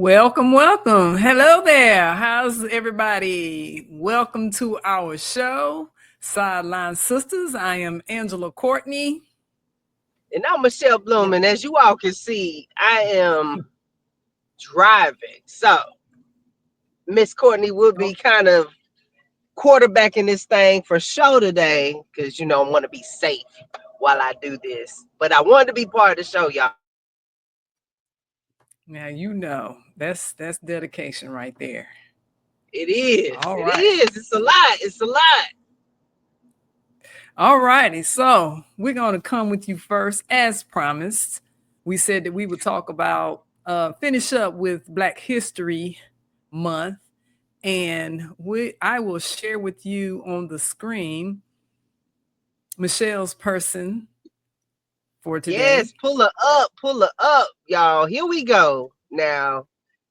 Welcome, welcome. Hello there. How's everybody? Welcome to our show, Sideline Sisters. I am Angela Courtney. And I'm Michelle Bloom, and as you all can see, I am driving. So Miss Courtney will be kind of quarterbacking this thing for show today, because I want to be safe while I do this. But I wanted to be part of the show, y'all. Now that's dedication right there. It is. All It right. is. It's a lot. It's a lot. All righty. So we're gonna come with you first, as promised. We said that we would talk about finish up with Black History Month, and I will share with you on the screen Michelle's person for Yes, today. pull her up, y'all. Here we go. Now,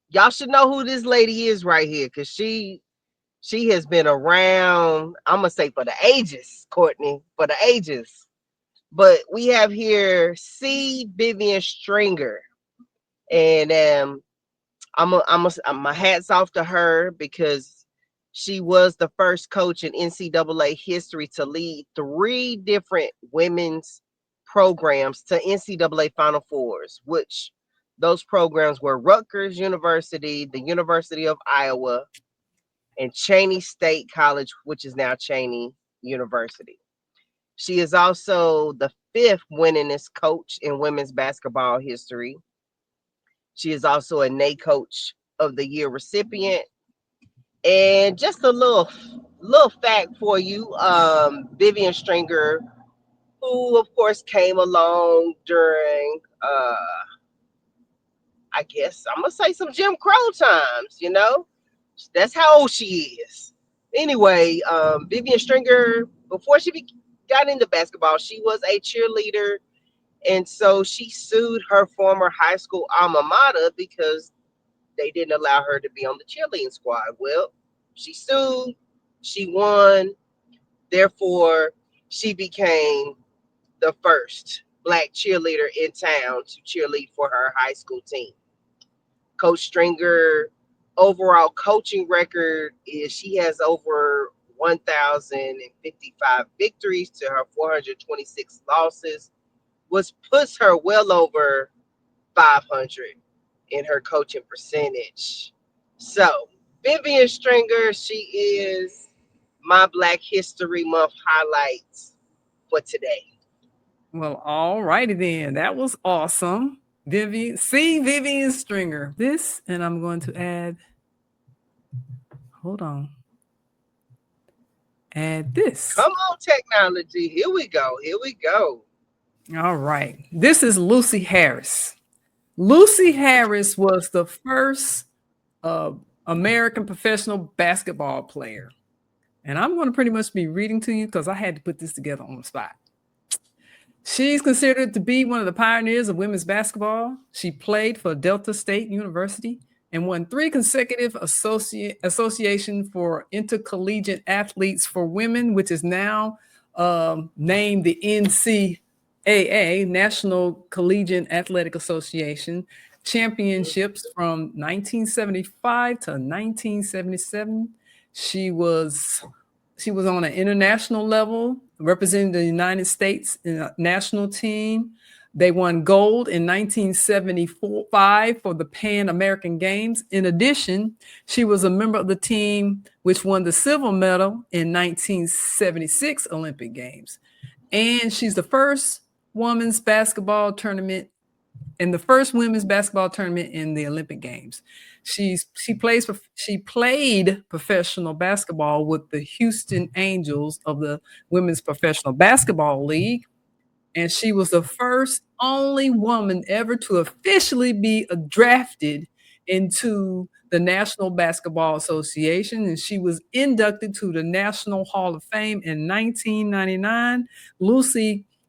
y'all should know who this lady is right here, because she has been around, I'm going to say for the ages, Courtney, for the ages. But we have here C. Vivian Stringer. And my hats off to her, because she was the first coach in NCAA history to lead three different women's programs to NCAA Final Fours, which those programs were Rutgers University, the University of Iowa, and Cheney State College, which is now Cheney University. She is also the fifth winningest coach in women's basketball history. She is also a NAE Coach of the Year recipient. And just a little fact for you, Vivian Stringer, who of course came along during I guess I'm gonna say some Jim Crow times. That's how old she is. Anyway, Vivian Stringer, before got into basketball, she was a cheerleader. And so she sued her former high school alma mater because they didn't allow her to be on the cheerleading squad. Well, she sued, she won. Therefore, she became the first Black cheerleader in town to cheerlead for her high school team. Coach Stringer overall coaching record is she has over 1,055 victories to her 426 losses, which puts her well over 500 in her coaching percentage. So, Vivian Stringer, she is my Black History Month highlights for today. Well, all righty then. That was awesome. Vivian Stringer. This, and I'm going to hold on, add this. Come on, technology. Here we go. Here we go. All right. This is Lucy Harris. Lucy Harris was the first uh, American professional basketball player. And I'm going to pretty much be reading to you because I had to put this together on the spot. She's considered to be one of the pioneers of women's basketball. She played for Delta State University and won 3 consecutive Association for Intercollegiate Athletes for Women, which is now named the NCAA, National Collegiate Athletic Association, championships from 1975 to 1977. She was on an international level, representing the United States in a national team. They won gold in 1975 for the Pan American Games. In addition, she was a member of the team which won the silver medal in 1976 Olympic Games. And she's the first women's basketball tournament in the first women's basketball tournament in the Olympic Games. She played professional basketball with the Houston Angels of the Women's Professional Basketball League, and she was the first only woman ever to officially be drafted into the National Basketball Association, and she was inducted to the National Hall of Fame in 1999.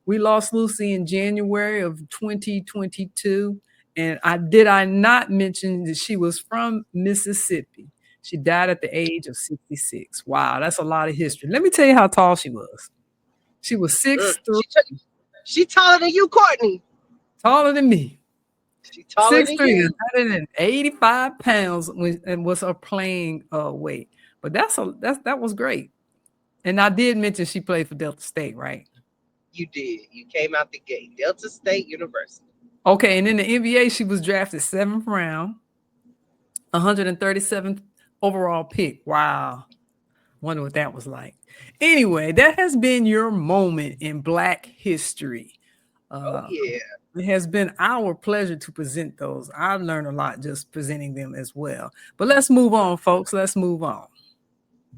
We lost Lucy in January of 2022. And I not mention that she was from Mississippi. She died at the age of 66. Wow, that's a lot of history. Let me tell you how tall she was. She was Mm. 6'3", She taller than you, Courtney. taller than me. She taller than 6'3", you. 185 pounds and was her playing weight. But that was great. And I did mention she played for Delta State, right? You did. You came out the gate. Delta State University. Okay, and in the NBA, she was drafted 7th round, 137th overall pick. Wow. Wonder what that was like. Anyway, that has been your moment in Black history. Oh yeah. It has been our pleasure to present those. I've learned a lot just presenting them as well. But let's move on, folks. Let's move on.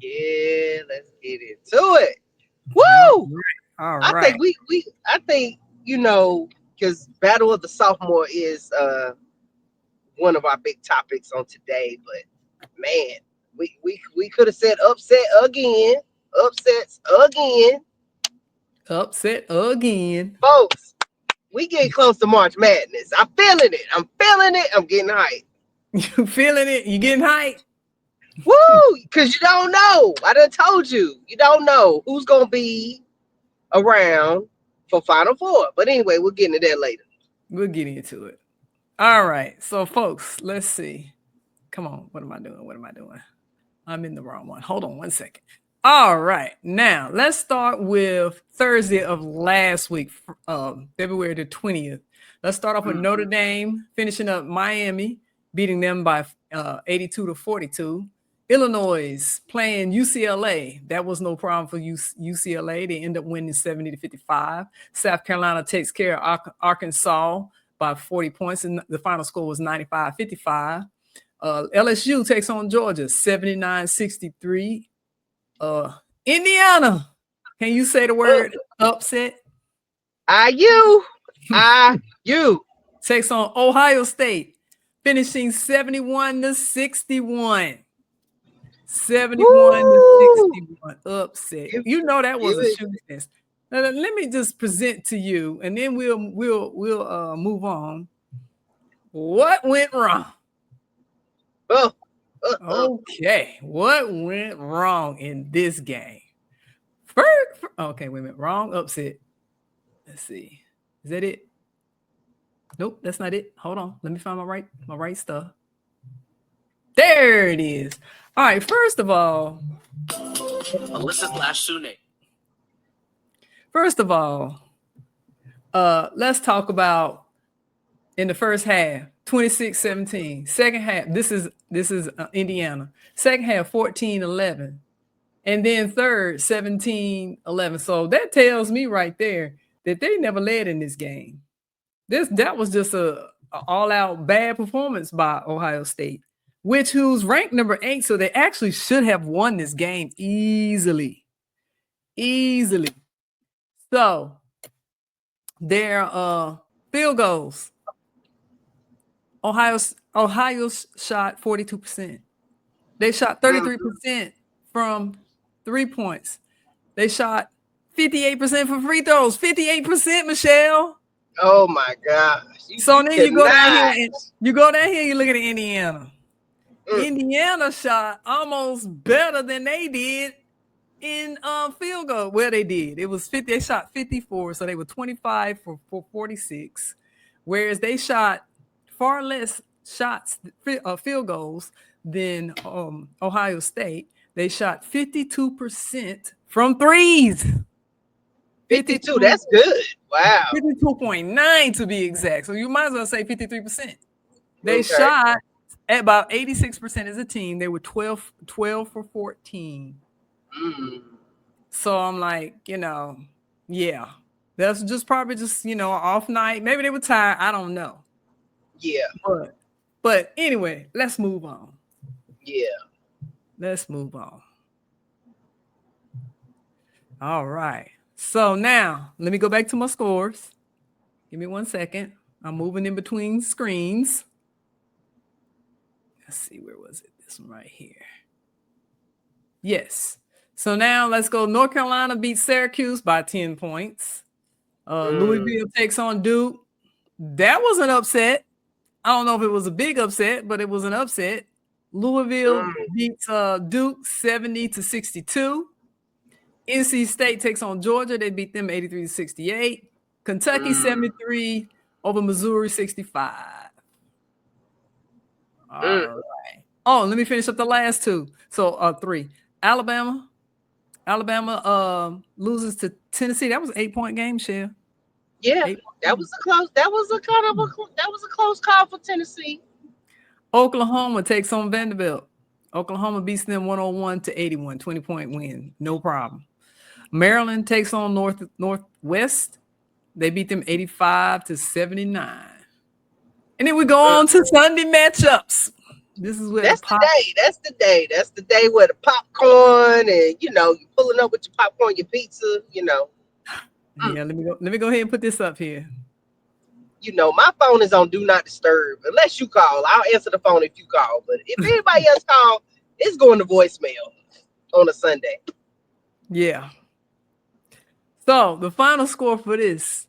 Yeah, let's get into it. All Woo! right. All I right. think I think, because Battle of the Sophomore is one of our big topics on today, but man, we could have said upset again. Upsets again. Upset again. Folks, we get close to March Madness. I'm feeling it. I'm feeling it. I'm getting hyped. You feeling it? You getting hyped? Woo! Because you don't know. I done told you. You don't know who's going to be around for Final Four. But anyway, we'll get into that later. We'll get into it. All right. So, folks, let's see. Come on. What am I doing? What am I doing? I'm in the wrong one. Hold on one second. All right. Now, let's start with Thursday of last week, February the 20th. Let's start off with Notre Dame, finishing up Miami, beating them by 82-42. Illinois playing UCLA. That was no problem for UCLA. They end up winning 70-55. South Carolina takes care of Arkansas by 40 points, and the final score was 95-55. LSU takes on Georgia 79-63. Indiana, can you say the word upset? IU Takes on Ohio State, finishing 71-61. 71-61 upset. You know that was a shoe test. Now, let me just present to you, and then we'll move on. What went wrong? Okay, what went wrong in this game? Okay, wait a minute. Wrong upset. Let's see. Is that it? Nope, that's not it. Hold on. Let me find my right stuff. There it is. All right. First of all, Alyssa Lashune. First of all, let's talk about in the first half, 26-17. Second half, this is Indiana. Second half, 14-11. And then third, 17-11. So that tells me right there that they never led in this game. That was just a all-out bad performance by Ohio State, who's ranked number 8. So they actually should have won this game easily. So their field goals. Ohio shot 42%. They shot 33% from 3 points. They shot 58% for free throws. 58%, Michelle. Oh my gosh. So then you go down here, you look at Indiana. Indiana shot almost better than they did in field goal. Well, they did. It was 50. They shot 54, so they were 25 for 46. Whereas they shot far less shots, field goals than Ohio State. They shot 52% from threes. 52, that's good. Wow. 52.9 to be exact. So you might as well say 53%. They shot at about 86% as a team. They were 12 for 14. So I'm like, yeah. That's just probably just, off night. Maybe they were tired. I don't know. Yeah. But anyway, let's move on. Yeah. Let's move on. All right. So now let me go back to my scores. Give me 1 second. I'm moving in between screens. Let's see, where was it? This one right here. Yes. So now let's go. North Carolina beats Syracuse by 10 points. Louisville takes on Duke. That was an upset. I don't know if it was a big upset, but it was an upset. Louisville beats Duke 70-62. NC State takes on Georgia. They beat them 83-68. Kentucky 73 over Missouri 65. All right. Oh, let me finish up the last two. So 3. Alabama loses to Tennessee. That was an 8-point game, share. Yeah, that was a close. That was a kind of that was a close call for Tennessee. Oklahoma takes on Vanderbilt. Oklahoma beats them 101-81, 20-point win. No problem. Maryland takes on Northwest. They beat them 85-79. And then we go on to Sunday matchups. This is where That's the day. That's the day. That's the day where the popcorn and you pulling up with your popcorn, your pizza. Yeah, let me go ahead and put this up here. My phone is on do not disturb unless you call. I'll answer the phone if you call. But if anybody else call, it's going to voicemail on a Sunday. Yeah. So the final score for this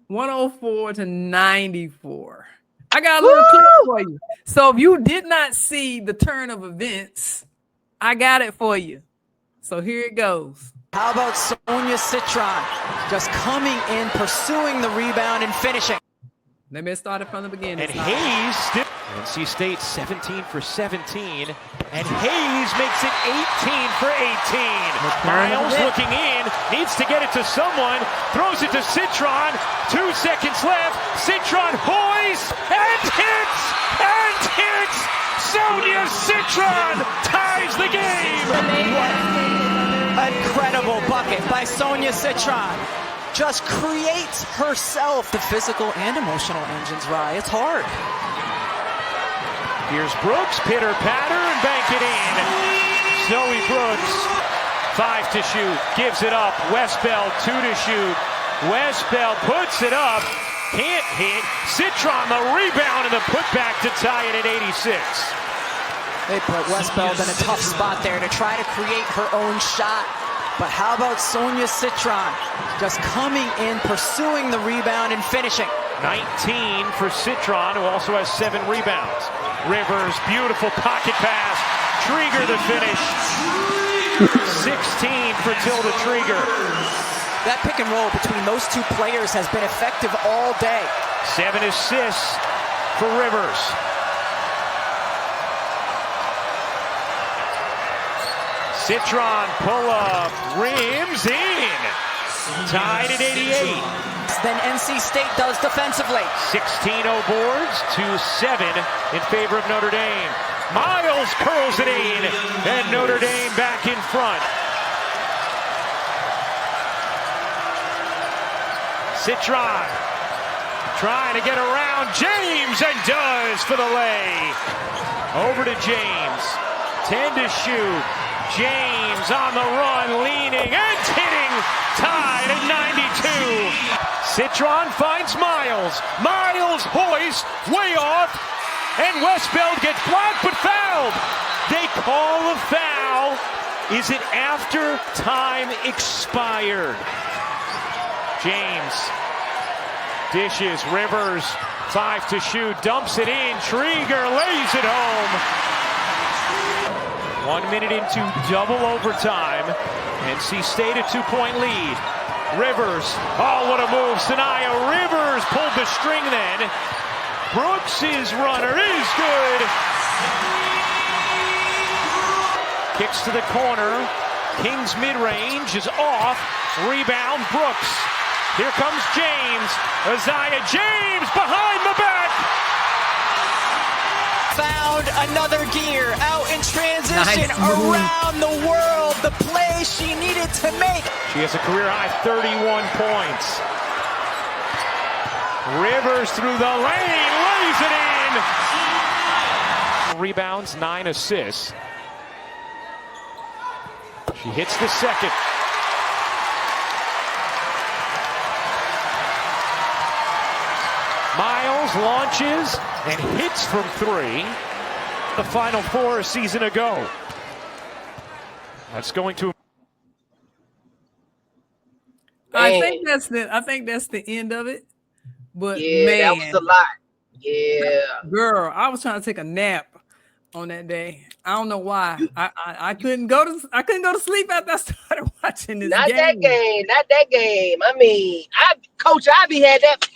104-94. I got a little clip for you. So if you did not see the turn of events, I got it for you. So here it goes. How about Sonia Citron just coming in, pursuing the rebound and finishing? Let me start it from the beginning. And Hayes, NC State 17 for 17, and Hayes makes it 18 for 18. Miles looking in, needs to get it to someone, throws it to Citron, 2 seconds left, Citron hoists, and hits! Sonia Citron ties the game! Incredible bucket by Sonia Citron. Just creates herself the physical and emotional engines, Rye. It's hard. Here's Brooks, pitter-patter, and bank it in. Zoe Brooks, 5 to shoot, gives it up. Westbell, 2 to shoot. Westbell puts it up, can't hit. Citron, the rebound, and the putback to tie it at 86. They put Westbell in a tough spot there to try to create her own shot. But how about Sonia Citron just coming in, pursuing the rebound and finishing? 19 for Citron, who also has 7 rebounds. Rivers, beautiful pocket pass. Trieger the finish. 16 for Tilda Trieger. That pick and roll between those two players has been effective all day. 7 assists for Rivers. Citron pull up, rims in. Tied at 88. Then NC State does defensively. 16-0 boards to 7 in favor of Notre Dame. Miles curls it in, and Notre Dame back in front. Citron trying to get around James, and does for the lay. Over to James, 10 to shoot. James on the run, leaning and hitting, tied at 92. Citron finds Miles. Miles hoists, way off, and Westbell gets blocked but fouled. They call a foul. Is it after time expired? James dishes, Rivers, 5 to shoot, dumps it in, Trieger lays it home. 1 minute into double overtime. NC State a 2-point lead. Rivers, oh what a move, Sanaya Rivers pulled the string then. Brooks' runner is good. Kicks to the corner. King's mid-range is off. Rebound Brooks. Here comes James. Isaiah James behind the back. Found another gear out in transition around the world. The play she needed to make. She has a career high 31 points. Rivers through the lane, lays it in. Rebounds, 9 assists. She hits the second. Miles launches and hits from 3. The Final Four a season ago. That's going to. I think that's the end of it. But yeah, man, that was a lot. Yeah, girl, I was trying to take a nap on that day. I don't know why. I couldn't go to sleep after I started watching this not game. that game. I mean, Coach Ivy had that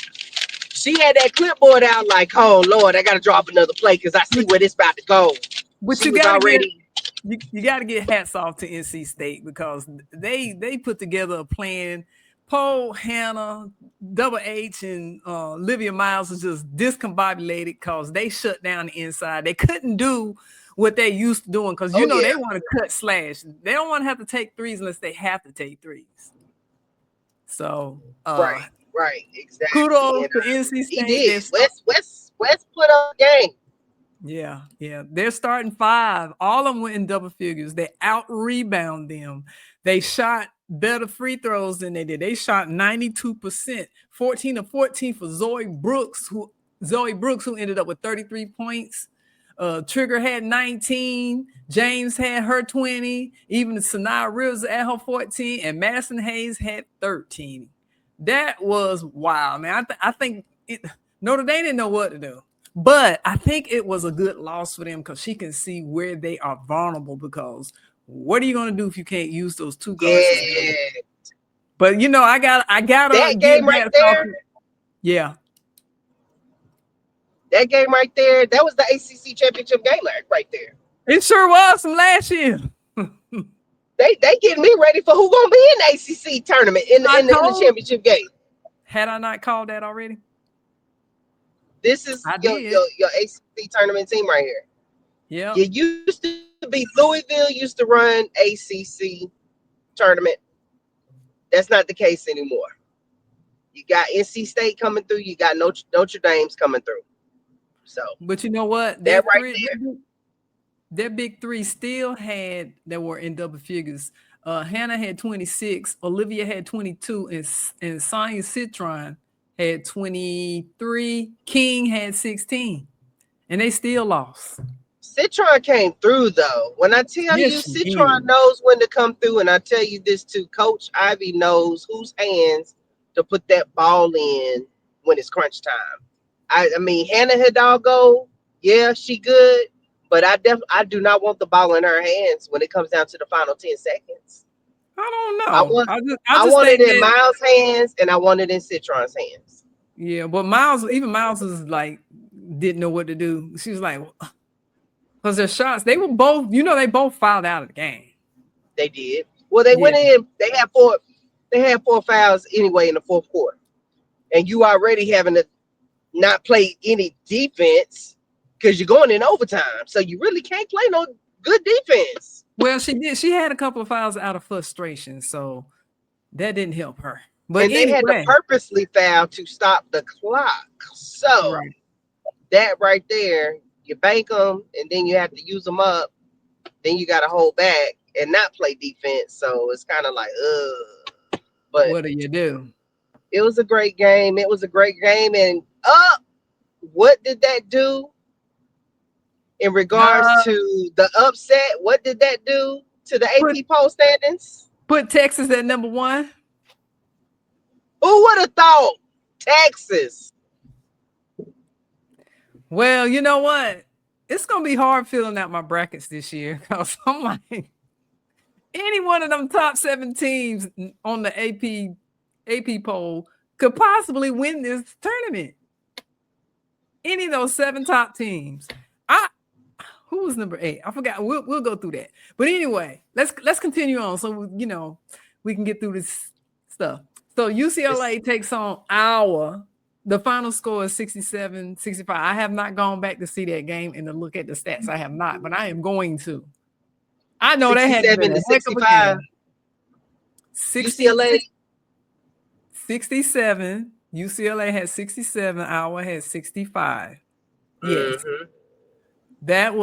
She had that clipboard out like, oh Lord, I gotta drop another play because I see where this about to go. But She you was gotta already you got to get hats off to NC State because they put together a plan. Poe, Hannah, Double H, and Olivia Miles was just discombobulated because they shut down the inside. They couldn't do what they used to doing because they want to cut slash. They don't want to have to take threes unless they have to take threes. So right, exactly. kudos And, to NC he State. did. West put up a game. Yeah. They're starting 5. All of them went in double figures. They out-rebound them. They shot better free throws than they did. They shot 92%, 14 of 14 for Zoe Brooks, who ended up with 33 points. Trigger had 19. James had her 20. Even Sanaa Rivers at her 14. And Madison Hayes had 13. That was wild, man. I think Notre Dame didn't know what to do. But I think it was a good loss for them because she can see where they are vulnerable because what are you going to do if you can't use those two guards? Yeah. But I gotta that game right there. Yeah. That game right there, that was the ACC championship game right there. It sure was from last year. They getting me ready for who gonna be in the ACC tournament in the championship game. Had I not called that already? This is your ACC tournament team right here. Yeah. It used to be Louisville used to run ACC tournament. That's not the case anymore. You got NC State coming through. You got Notre Dame's coming through. So, but you know what? That right there. Their big 3 still had that were in double figures. Hannah had 26, Olivia had 22, and Sonia Citron had 23. King had 16, and they still lost. Citron came through though. When I tell you, Citron knows when to come through, and I tell you this too, Coach Ivy knows whose hands to put that ball in when it's crunch time. I mean, Hannah Hidalgo, yeah, she good. But I do not want the ball in her hands when it comes down to the final 10 seconds. I don't know. I want it in Miles' hands and I want it in Citron's hands. Yeah, but Miles was like, didn't know what to do. She was like, because their shots, they were both, they both fouled out of the game. They did. Well, they went in, they had four fouls anyway in the fourth quarter. And you already having to not play any defense because you're going in overtime. So you really can't play no good defense. Well, she did. She had a couple of fouls out of frustration, so that didn't help her. But they had to purposely foul to stop the clock. So that right there, you bank them, and then you have to use them up. Then you got to hold back and not play defense. So it's kind of like, But what do you do? It was a great game. And what did that do? In regards to the upset, what did that do to the AP poll standings? Put Texas at number 1. Who would have thought Texas? Well, you know what? It's going to be hard filling out my brackets this year because I'm like, any one of them top 7 teams on the AP poll could possibly win this tournament. Any of those 7 top teams. Who was number 8? I forgot. We'll go through that. But anyway, let's continue on so we can get through this stuff. So UCLA takes on Iowa. The final score is 67-65. I have not gone back to see that game and to look at the stats. I have not, but I am going to. I know they had been a heck of a game. UCLA 67. UCLA had 67. Iowa had 65. Yes. Mm-hmm. That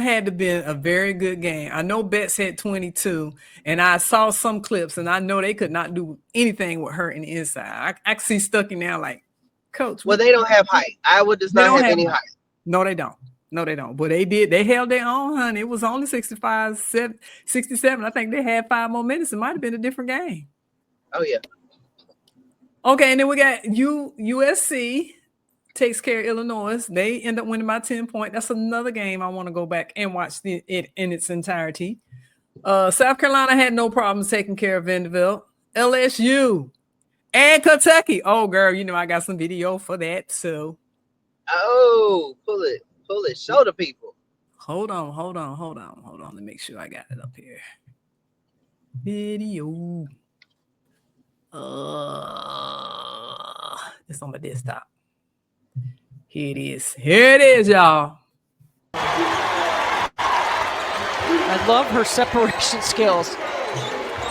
had to been a very good game. I know Betts had 22, and I saw some clips, and I know they could not do anything with her in the inside. I see Stuckey now like, Coach. Well, they don't have height. Iowa does not have any height. No, they don't. But they did. They held their own, honey. It was only 67. I think they had 5 more minutes. It might have been a different game. Oh, yeah. Okay, and then we got USC. Takes care of Illinois. They end up winning by 10 points. That's another game I want to go back and watch it in its entirety. South Carolina had no problems taking care of Vanderbilt. LSU And Kentucky. Oh, girl, you know I got some video for that too. Oh, pull it. Show the people. Hold on. Let me make sure I got it up here. Video. It's on my desktop. Here it is, y'all. I love her separation skills.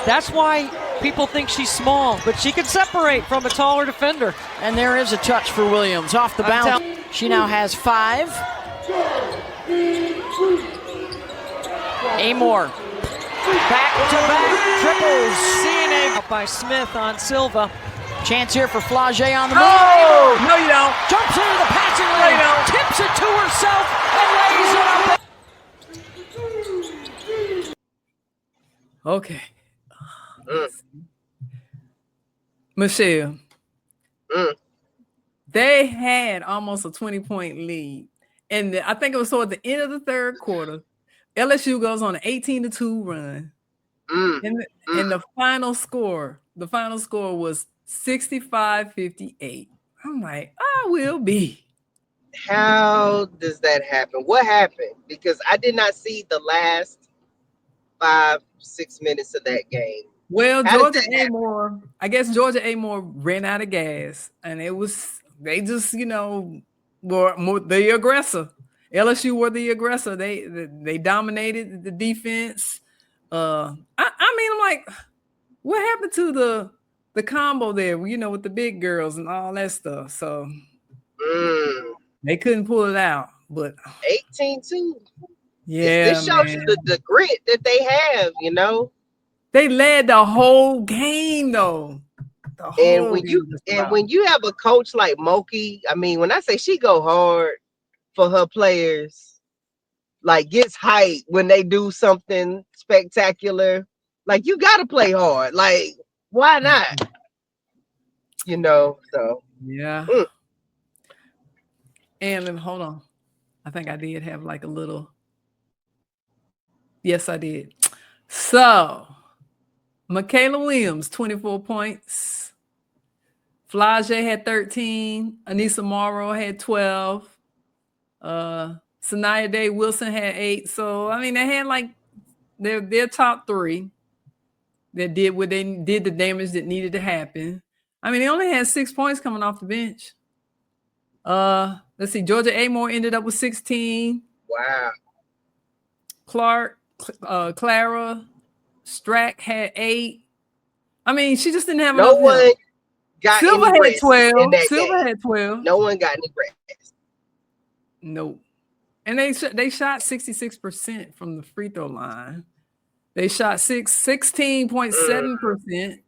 That's why people think she's small, but she can separate from a taller defender. And there is a touch for Williams off the bounce. She now has 5. Amor. Back-to-back triples. CNA by Smith on Silva. Chance here for Flage on the move. Oh, no, you don't. Jumps into the passing lane. Tips it to herself and lays it up. Okay. Michelle. They had almost a 20-point lead. And I think it was toward the end of the third quarter. LSU goes on an 18-2 run. And the final score was 65-58. I'm like, I will be. How does that happen? What happened? Because I did not see the last 5-6 minutes of that game. Well, Georgia A. Moore ran out of gas, and they just, were more the aggressor. LSU were the aggressor. They dominated the defense. I mean, I'm like, what happened to the combo there? With the big girls and all that stuff. So they couldn't pull it out. But 18-2. Yeah, this shows you the grit that they have. They led the whole game though. When you have a coach like Moki, I mean, when I say she go hard for her players, like gets hype when they do something spectacular, like you got to play hard. Like, why not? So yeah. And then hold on, I think I did have like a little. Yes, I did. So, Michaela Williams, 24 points. Flage had 13. Anissa Morrow had 12. Sanaya Day Wilson had 8. So, I mean, they had like their top 3 that did what they did, the damage that needed to happen. I mean, they only had 6 points coming off the bench. Let's see. Georgia A. Moore ended up with 16. Wow. Clara Strack had 8. I mean, she just didn't have no enough. One got Silver any had 12. Silver game. had 12. No one got any rest. Nope. And they shot 66% from the free throw line. They shot 16.7%.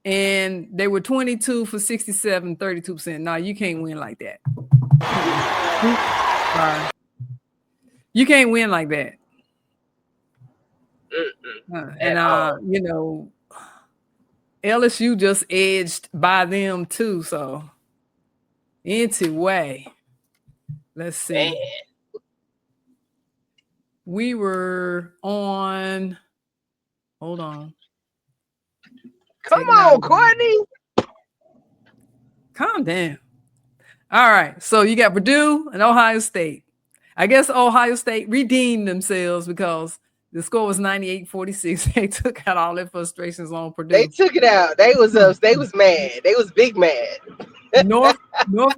And they were 22 for 67, 32%. Now you can't win like that. Sorry. You can't win like that. LSU just edged by them too. So anyway, let's see. Man. We were on. Hold on. Come on, Courtney. Calm down. All right. So you got Purdue and Ohio State. I guess Ohio State redeemed themselves because the score was 98-46. They took out all their frustrations on Purdue. They took it out. They was mad. They was big mad. North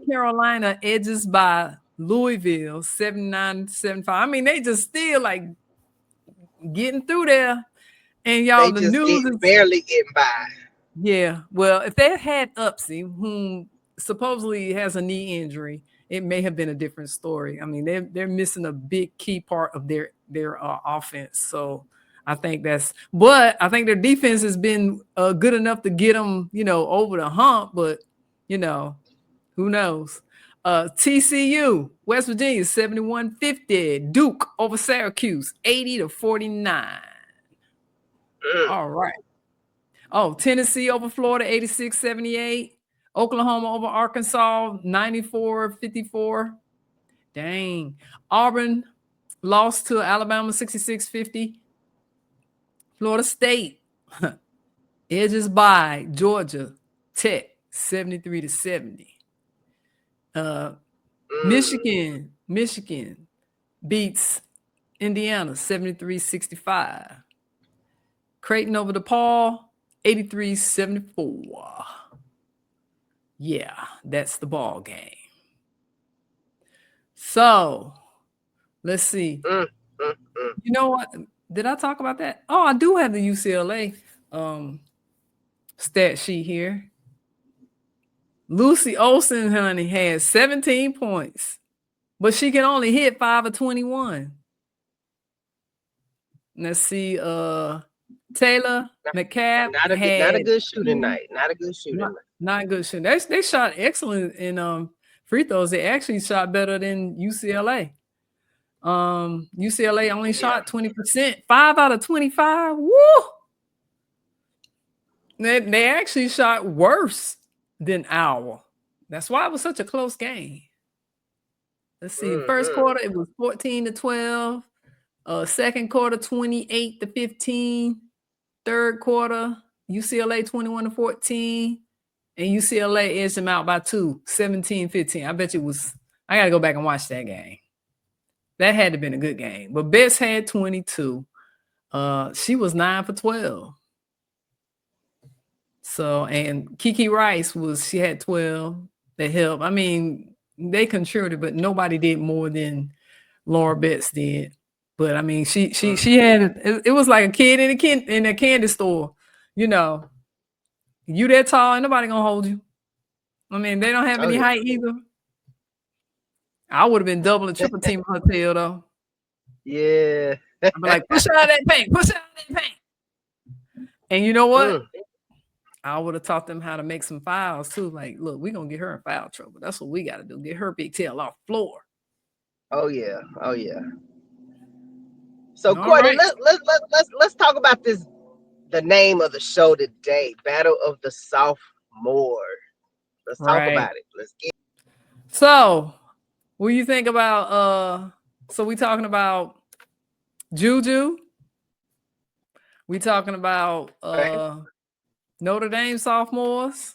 Carolina edges by Louisville 79-75. I mean, they just still like getting through there. And y'all, the news is barely getting by. Yeah. Well, if they had Upsy, whom supposedly has a knee injury, it may have been a different story. I mean, they're missing a big key part of their offense. So I think their defense has been good enough to get them, over the hump. But who knows? TCU, West Virginia, 71-50. Duke over Syracuse, 80-49. All right. Oh, Tennessee over Florida, 86-78. Oklahoma over Arkansas, 94-54. Dang. Auburn lost to Alabama, 66-50. Florida State edges by Georgia, Tech 73-70. Mm. Michigan beats Indiana 73-65. Creighton over DePaul 83-74. Yeah, that's the ball game. So let's see. You know what? Did I talk about that? Oh, I do have the UCLA stat sheet here. Lucy Olsen, honey, has 17 points, but she can only hit 5 of 21. Let's see. Taylor McCabe Not a had good shooting night. Not a good shooting night. Not good shooting. They shot excellent in free throws. They actually shot better than UCLA. UCLA only shot 20%, 5 out of 25. Woo! They actually shot worse than our. That's why it was such a close game. Let's see. First quarter, it was 14-12. Second quarter, 28-15. Third quarter, UCLA 21-14. And UCLA edged them out by 2, 17-15. I bet you was. I got to go back and watch that game. That had to have been a good game. But Bess had 22. She was 9 for 12. So, and Kiki Rice she had 12. They helped. I mean, they contributed, but nobody did more than Laura Betts did. But I mean, she had it was like a kid in a candy store. You know, you that tall, ain't nobody gonna hold you. I mean, they don't have any height either. I would have been double and triple team her tail though. Yeah. I'd be like, push out that paint, push out that paint. And you know what? I would have taught them how to make some fouls too. Like, look, we're gonna get her in foul trouble. That's what we gotta do. Get her big tail off the floor. Oh yeah. So Courtney, let's talk about this. The name of the show today, Battle of the Sophomores. Let's talk about it. Let's get. So, what do you think about? So we talking about Juju. We talking about Notre Dame sophomores.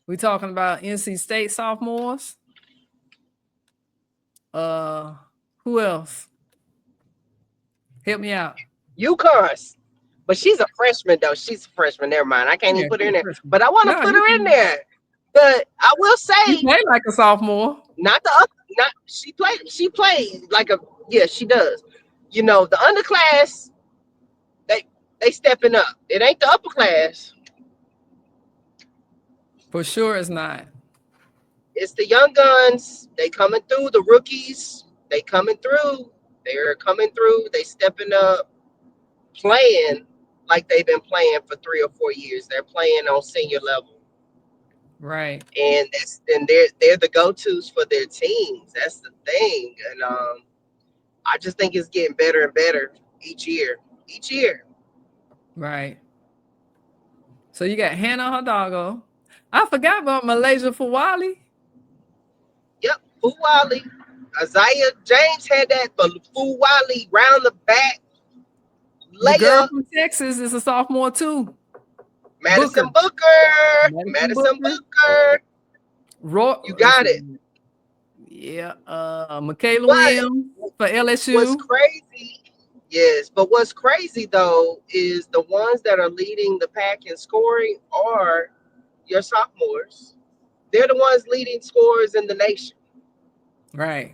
We talking about NC State sophomores. Who else? Help me out. UConn's. But she's a freshman, though. She's a freshman. Never mind. I can't even put her in there. But I want to put her in there. But I will say, she played like a sophomore. She played like a she does. You know, the underclass, they stepping up. It ain't the upper class. For sure, it's not. It's the young guns. They coming through. The rookies, they coming through. They're coming through. They stepping up, playing like they've been playing for 3 or 4 years. They're playing on senior level. Right. And they're the go-tos for their teams. That's the thing. And I just think it's getting better and better each year. Right. So you got Hannah Hidalgo. I forgot about Malaysia Fawali. Yep, Fawali. Isaiah James had that, but Fawali round the back. The girl from Texas is a sophomore too. Madison Booker. You got it. Yeah. Michaela Williams for LSU. What's crazy? Yes, but what's crazy though is the ones that are leading the pack in scoring are your sophomores. They're the ones leading scorers in the nation. Right.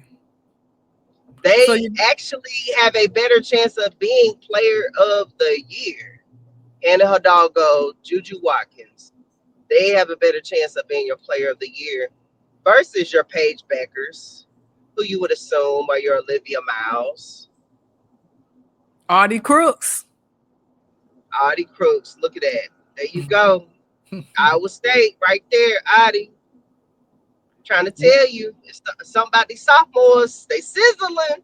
They actually have a better chance of being player of the year. Hannah Hidalgo, Juju Watkins. They have a better chance of being your player of the year versus your Paige Beckers, who you would assume are your Olivia Miles. Audie Crooks. Look at that. There you go. Iowa State right there, Audie. Trying to tell you, it's something about these sophomores. They sizzling.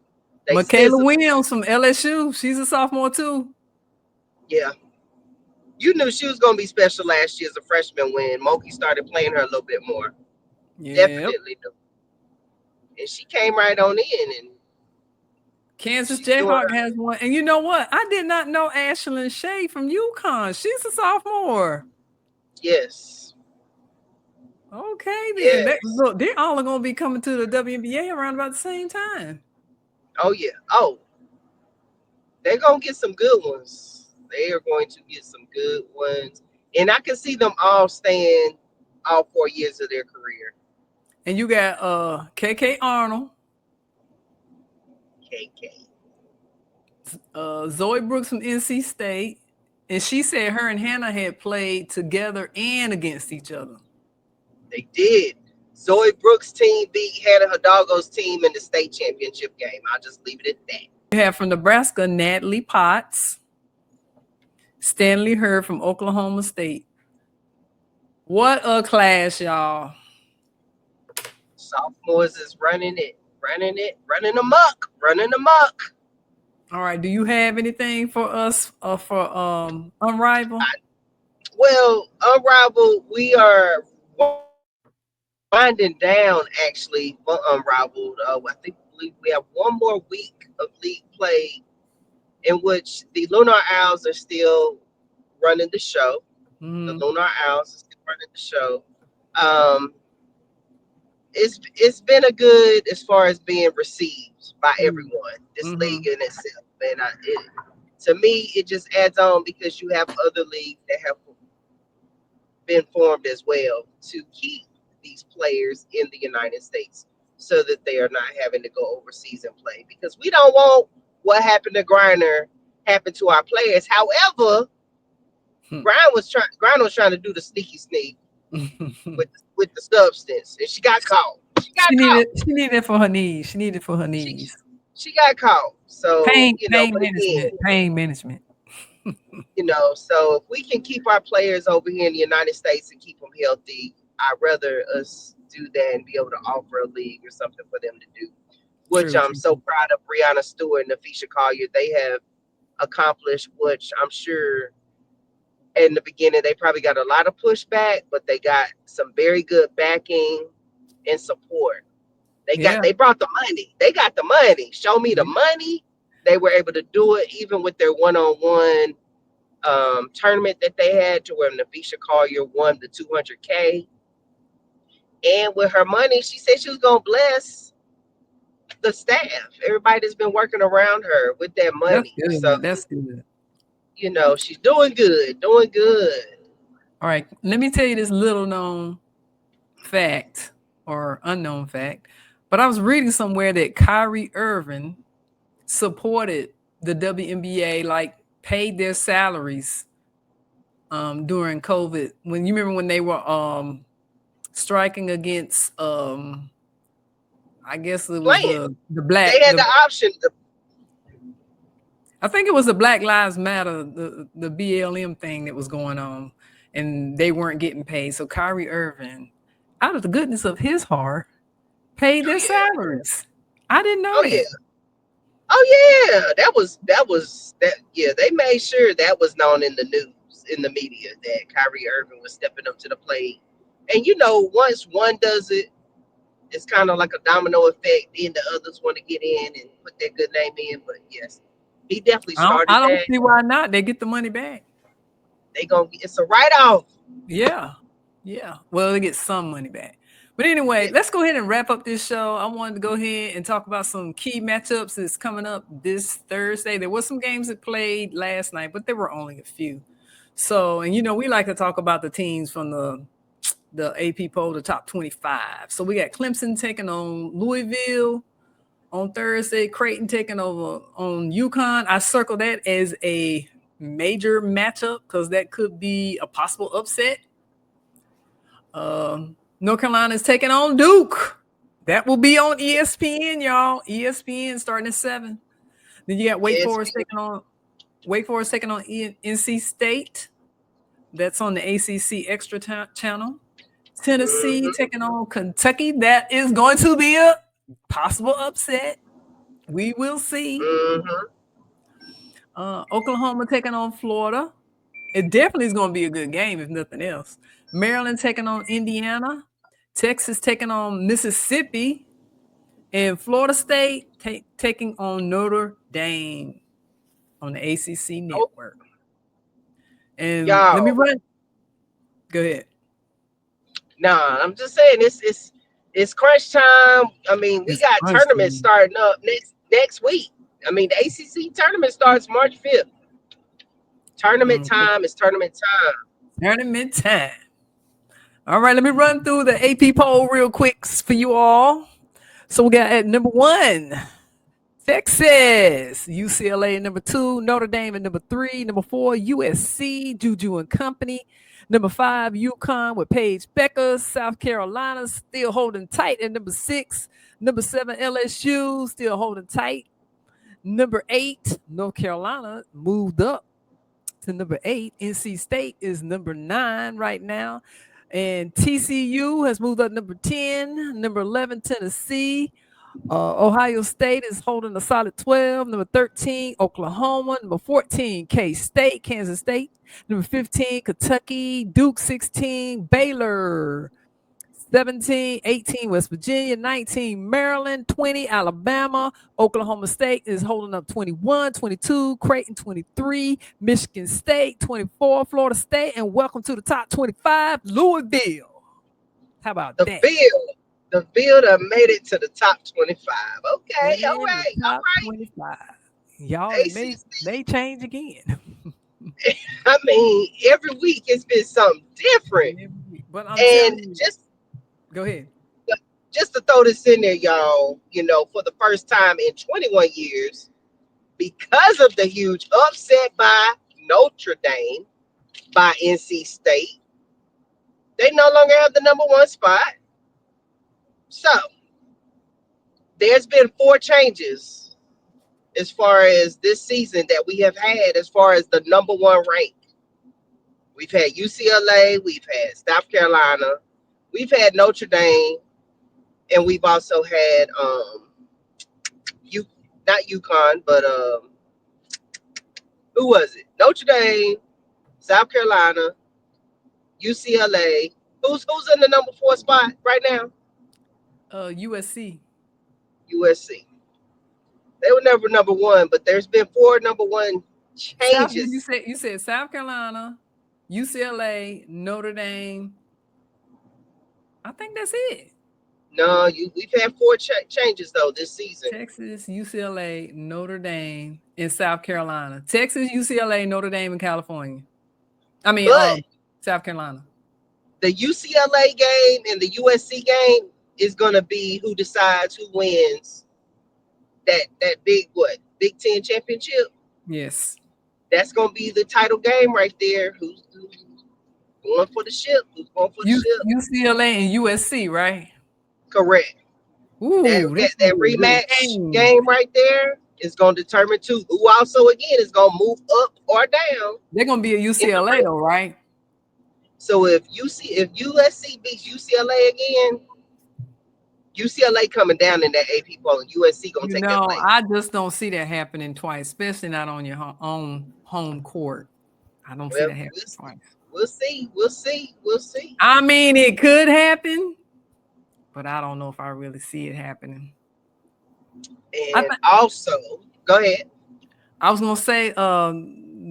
Michaela Williams from LSU. She's a sophomore too. Yeah. You knew she was going to be special last year as a freshman when Moki started playing her a little bit more. Yeah. Definitely. And she came right on in. And Kansas Jayhawk has one. And you know what? I did not know Ashlyn Shea from UConn. She's a sophomore. Yes. Okay, then. Yes. Look, they're all going to be coming to the WNBA around about the same time. Oh yeah. Oh, they're gonna get some good ones. They are going to get some good ones, and I can see them all staying all 4 years of their career. And you got KK Arnold, KK. Zoe Brooks from NC State, and she said her and Hannah had played together and against each other. They did. Zoe Brooks' team beat Hannah Hidalgo's team in the state championship game. I'll just leave it at that. You have from Nebraska, Natalie Potts, Stanley Hurd from Oklahoma State. What a class, y'all. Sophomores is running running amok. All right. Do you have anything for us for Unrivaled? Well, Unrivaled, we are winding down actually for Unrivaled. Believe we have one more week of league play in which the Lunar Owls are still running the show. The Lunar Owls are still running the show. It's been a good as far as being received by everyone. This league in itself, and to me, it just adds on because you have other leagues that have been formed as well to keep these players in the United States so that they are not having to go overseas and play, because we don't want what happened to Griner happen to our players. However, Griner was trying to do the sneaky sneak with the substance, and she got caught. She needed it for her knees. She needed it for her knees. She got caught. So pain but management. again, Pain management. So if we can keep our players over here in the United States and keep them healthy, I'd rather us do that and be able to offer a league or something for them to do, which I'm so proud of Brianna Stewart and Afisha Collier. They have accomplished, which I'm sure in the beginning they probably got a lot of pushback, but they got some very good backing and support. They brought the money. They got the money. Show me the money. They were able to do it even with their one-on-one tournament that they had, to where Nafisha Collier won the $200K. And with her money, she said she was going to bless the staff, everybody that's been working around her with that money. That's good. She's doing good. All right. Let me tell you this little known fact or unknown fact. But I was reading somewhere that Kyrie Irving supported the WNBA, like paid their salaries during COVID. When you remember when they were striking against I guess it was the black. They had the option. I think it was the Black Lives Matter, the BLM thing that was going on, and they weren't getting paid. So Kyrie Irving, out of the goodness of his heart, paid their salaries. I didn't know that. That was that. Yeah, they made sure that was known in the news, in the media, that Kyrie Irving was stepping up to the plate. And once one does it, it's kind of like a domino effect. Then the others want to get in and put their good name in. But yes, he definitely started that. I don't see why not. They get the money back. It's a write-off. Yeah. Well, they get some money back. But anyway, let's go ahead and wrap up this show. I wanted to go ahead and talk about some key matchups that's coming up this Thursday. There were some games that played last night, but there were only a few. So, and we like to talk about the teams from the AP poll, the top 25. So we got Clemson taking on Louisville on Thursday, Creighton taking over on UConn. I circle that as a major matchup because that could be a possible upset. North Carolina is taking on Duke. That will be on ESPN, y'all. ESPN starting at 7. Then you got Wake Forest taking on NC State. That's on the ACC Extra channel. Tennessee taking on Kentucky. That is going to be a possible upset. We will see. Oklahoma taking on Florida. It definitely is going to be a good game, if nothing else. Maryland taking on Indiana. Texas taking on Mississippi. And Florida State taking on Notre Dame on the ACC network. And let me run. Go ahead. Nah, I'm just saying it's crunch time. I mean, we It's got tournaments crunchy. starting up next week. I mean, the ACC tournament starts March 5th. Tournament Okay. time is tournament time. Tournament time. All right, let me run through the AP poll real quick for you all. So we got at number 1, Texas, UCLA at number 2, Notre Dame at number 3, number 4, USC, Juju and Company, number 5, UConn with Paige Becker, South Carolina still holding tight at number 6, number 7, LSU still holding tight, number 8, North Carolina moved up to number 8. NC State is number 9 right now. And TCU has moved up number 10. Number 11, Tennessee. Ohio State is holding a solid 12. Number 13, Oklahoma. Number 14, K-State, Kansas State. Number 15, Kentucky. Duke 16, Baylor. 17, 18, West Virginia, 19, Maryland, 20, Alabama, Oklahoma State is holding up 21, 22, Creighton 23, Michigan State 24, Florida State, and welcome to the top 25, Louisville. How about The that? field made it to the top 25. Okay, all And the right, all top right. 25. Y'all, it ACC. may change again. I mean, every week it's been something different. But I'm And telling you, just go ahead. just to throw this in there, y'all, for the first time in 21 years, because of the huge upset by Notre Dame, by NC State, they no longer have the number 1 spot. So there's been 4 changes as far as this season that we have had as far as the number 1 rank. We've had UCLA, we've had South Carolina, we've had Notre Dame, and we've also had not UConn, but who was it? Notre Dame, South Carolina, UCLA. Who's in the number 4 spot right now? USC. USC. They were never number 1, but there's been 4 number 1 changes. You said South Carolina, UCLA, Notre Dame. I think that's it. No, we've had 4 changes though this season. Texas, UCLA, Notre Dame, and South Carolina. Texas, UCLA, Notre Dame, and California. I mean, But South Carolina. the UCLA game and the USC game is going to be who decides who wins that Big 10 championship. Yes. That's going to be the title game right there. Who's going for the ship? Who's going for the ship? UCLA and USC, right? Correct. Ooh, that rematch game right there is going to determine too who also again is going to move up or down. They're going to be at UCLA though, right? So if USC beats UCLA again, UCLA coming down in that AP poll, and USC going to take that place. I just don't see that happening twice, especially not on your own home court. I don't see that happening twice. We'll see. I mean, it could happen, but I don't know if I really see it happening. And also, go ahead. I was gonna say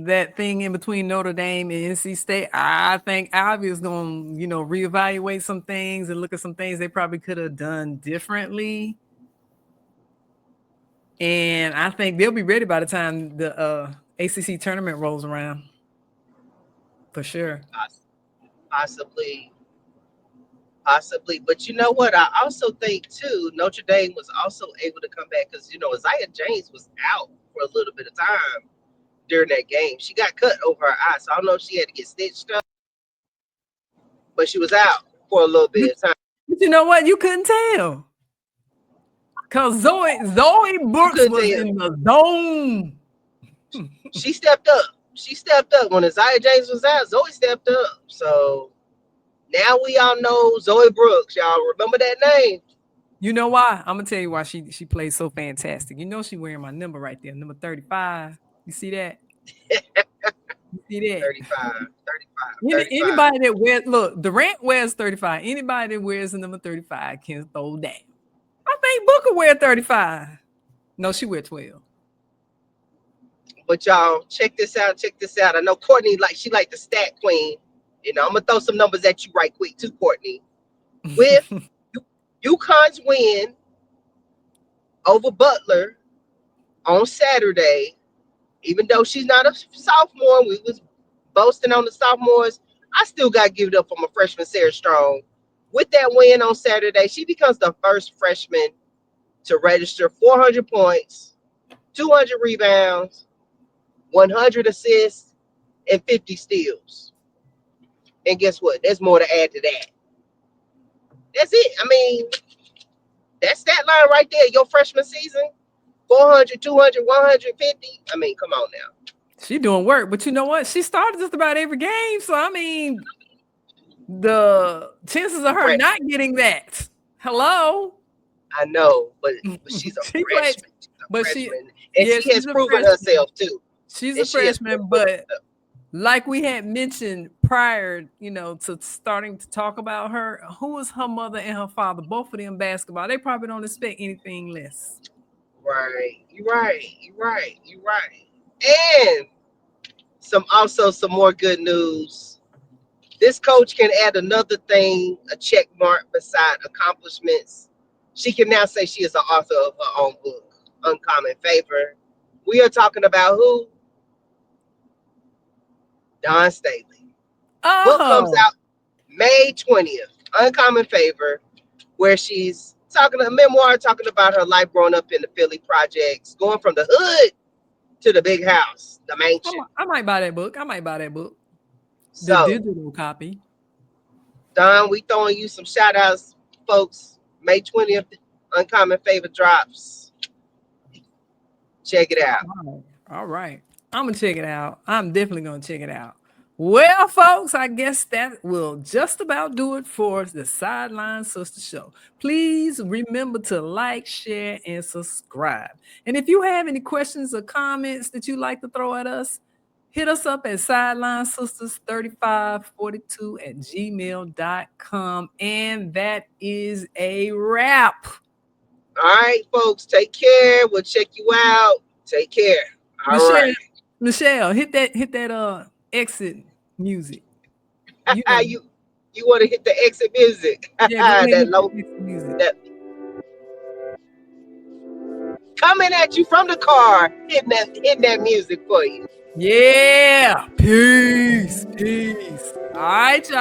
that thing in between Notre Dame and NC State. I think Ivy is gonna, reevaluate some things and look at some things they probably could have done differently. And I think they'll be ready by the time the ACC tournament rolls around. For sure. Possibly. But you know what? I also think, too, Notre Dame was also able to come back because, Isaiah James was out for a little bit of time during that game. She got cut over her eye, so I don't know if she had to get stitched up. But she was out for a little bit of time. But you know what? You couldn't tell. Because Zoe Brooks was in the zone. She stepped up. When Isaiah James was out, Zoe stepped up. So now we all know Zoe Brooks. Y'all remember that name? You know why? I'm going to tell you why she plays so fantastic. She wearing my number right there, number 35. You see that? You see that? 35. Anybody that wears, look, Durant wears 35. Anybody that wears the number 35 can throw down. I think Booker wear 35. No, she wear 12. But y'all, check this out. I know Courtney, she like the stat queen. I'm going to throw some numbers at you right quick too, Courtney. with UConn's win over Butler on Saturday, even though she's not a sophomore, we was boasting on the sophomores. I still got to give it up for my freshman Sarah Strong. With that win on Saturday, she becomes the first freshman to register 400 points, 200 rebounds, 100 assists, and 50 steals. And guess what? There's more to add to that. That's it. I mean, that's that line right there. Your freshman season, 400, 200, 150. I mean, come on now. She doing work, but you know what? She started just about every game. So, I mean, the chances of her not getting that. Hello? I know, but she's a freshman. She has proven herself, too. She's a freshman, but like we had mentioned prior, to starting to talk about her, who is her mother and her father? Both of them basketball. They probably don't expect anything less. Right. You're right. And some more good news. This coach can add another thing, a check mark beside accomplishments. She can now say she is the author of her own book, Uncommon Favor. We are talking about who? Dawn Staley. Oh. Book comes out May 20th, Uncommon Favor, where she's talking a memoir talking about her life growing up in the Philly projects, going from the hood to the big house, the mansion. I might buy that book. So, the digital copy. Don, we throwing you some shout outs, folks. May 20th, Uncommon Favor drops. Check it out. All right. I'm going to check it out. I'm definitely going to check it out. Well, folks, I guess that will just about do it for the Sideline Sister Show. Please remember to like, share, and subscribe. And if you have any questions or comments that you'd like to throw at us, hit us up at sidelinesisters3542@gmail.com. And that is a wrap. All right, folks, take care. We'll check you out. Take care. All right. Michelle, hit that exit music. You want to hit the exit music? Yeah, that low music. Coming at you from the car, hitting that music for you. Yeah. Peace. All right, y'all.